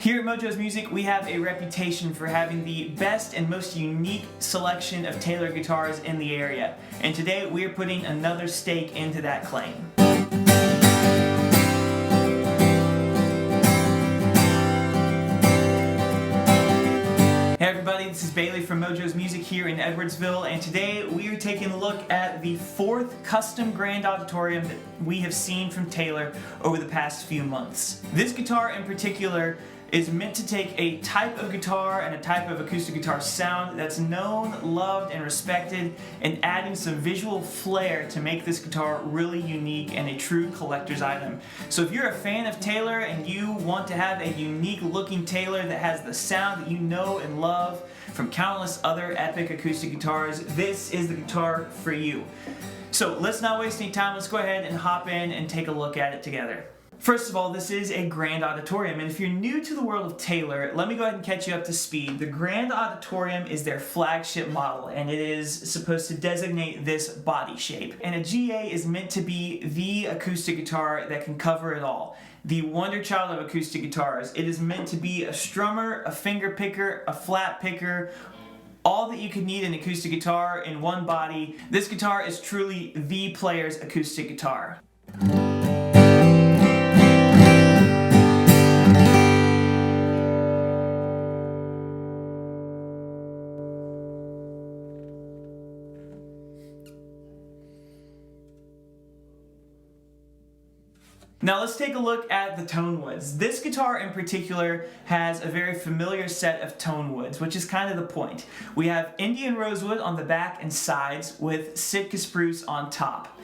Here at Mojo's Music, we have a reputation for having the best and most unique selection of Taylor guitars in the area, and today we are putting another stake into that claim. Hey everybody, this is Bailey from Mojo's Music here in Edwardsville, and today we are taking a look at the fourth custom Grand Auditorium that we have seen from Taylor over the past few months. This guitar in particular is meant to take a type of guitar and a type of acoustic guitar sound that's known, loved, and respected, and adding some visual flair to make this guitar really unique and a true collector's item. So if you're a fan of Taylor and you want to have a unique looking Taylor that has the sound that you know and love from countless other epic acoustic guitars, this is the guitar for you. So let's not waste any time, let's go ahead and hop in and take a look at it together. First of all, this is a Grand Auditorium, and if you're new to the world of Taylor, let me go ahead and catch you up to speed. The Grand Auditorium is their flagship model, and it is supposed to designate this body shape. And a GA is meant to be the acoustic guitar that can cover it all. The wonder child of acoustic guitars. It is meant to be a strummer, a finger picker, a flat picker, all that you could need an acoustic guitar in one body. This guitar is truly the player's acoustic guitar. Now let's take a look at the tone woods. This guitar in particular has a very familiar set of tone woods, which is kind of the point. We have Indian rosewood on the back and sides with Sitka spruce on top.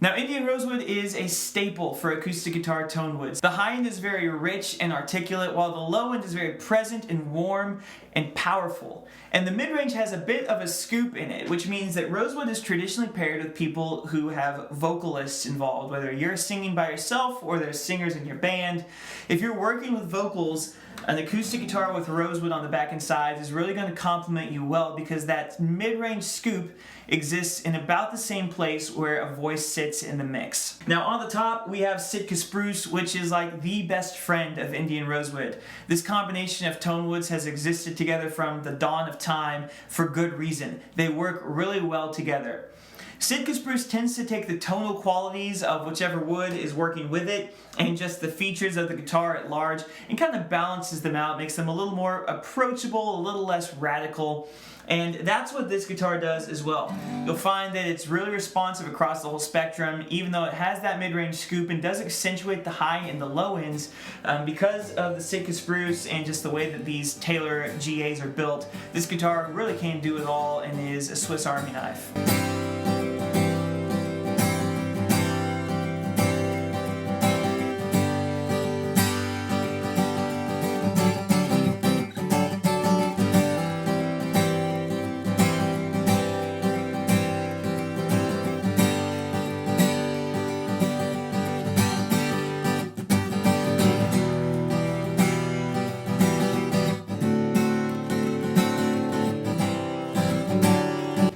Now, Indian rosewood is a staple for acoustic guitar tone woods. The high end is very rich and articulate, while the low end is very present and warm and powerful. And the mid-range has a bit of a scoop in it, which means that rosewood is traditionally paired with people who have vocalists involved, whether you're singing by yourself or there's singers in your band. If you're working with vocals, an acoustic guitar with rosewood on the back and sides is really going to complement you well, because that mid-range scoop exists in about the same place where a voice sits in the mix. Now on the top we have Sitka spruce, which is like the best friend of Indian rosewood. This combination of tone woods has existed together from the dawn of time for good reason. They work really well together. Sitka spruce tends to take the tonal qualities of whichever wood is working with it and just the features of the guitar at large and kind of balances them out, makes them a little more approachable, a little less radical, and that's what this guitar does as well. You'll find that it's really responsive across the whole spectrum, even though it has that mid-range scoop and does accentuate the high and the low ends because of the Sitka spruce and just the way that these Taylor GAs are built. This guitar really can do it all and is a Swiss Army knife.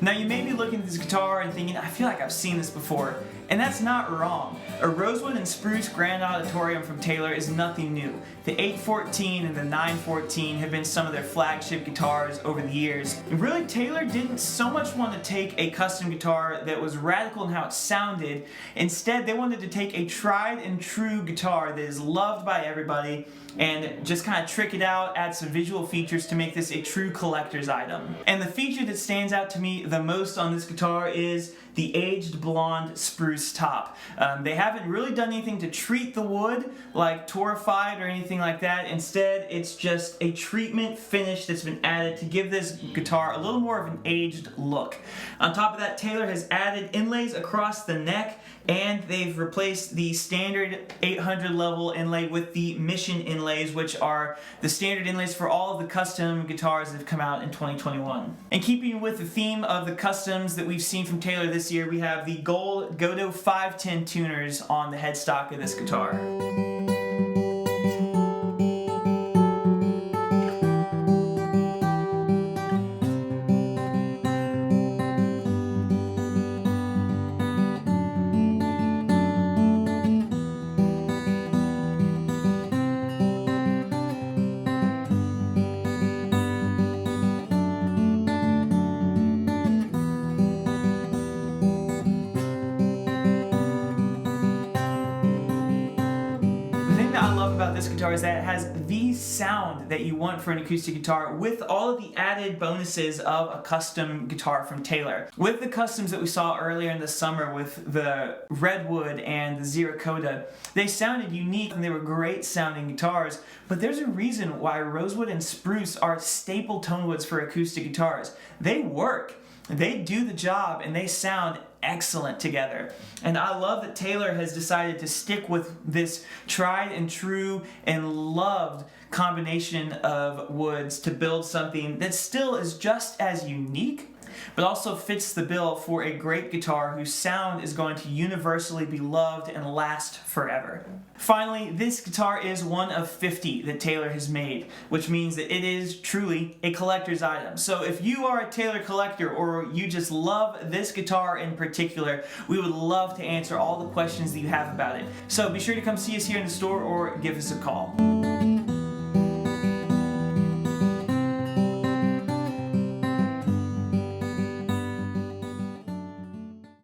Now you may be looking at this guitar and thinking, I feel like I've seen this before, and that's not wrong. A Rosewood and Spruce Grand Auditorium from Taylor is nothing new. The 814 and the 914 have been some of their flagship guitars over the years. And really, Taylor didn't so much want to take a custom guitar that was radical in how it sounded. Instead, they wanted to take a tried and true guitar that is loved by everybody and just kind of trick it out, add some visual features to make this a true collector's item. And the feature that stands out to me the most on this guitar is the aged blonde spruce top. They haven't really done anything to treat the wood like torrefied or anything like that. Instead, it's just a treatment finish that's been added to give this guitar a little more of an aged look. On top of that, Taylor has added inlays across the neck, and they've replaced the standard 800 level inlay with the Mission inlays, which are the standard inlays for all of the custom guitars that have come out in 2021. And keeping with the theme of the customs that we've seen from Taylor this year, we have the gold Godot 510 tuners on the headstock of this guitar. is that it has the sound that you want for an acoustic guitar with all of the added bonuses of a custom guitar from Taylor. With the customs that we saw earlier in the summer with the Redwood and the Ziracoda, they sounded unique and they were great sounding guitars, but there's a reason why Rosewood and Spruce are staple tone woods for acoustic guitars. They work. They do the job and they sound excellent together. And I love that Taylor has decided to stick with this tried and true and loved combination of woods to build something that still is just as unique, but also fits the bill for a great guitar whose sound is going to universally be loved and last forever. Finally, this guitar is one of 50 that Taylor has made, which means that it is truly a collector's item. So if you are a Taylor collector or you just love this guitar in particular, we would love to answer all the questions that you have about it. So be sure to come see us here in the store or give us a call.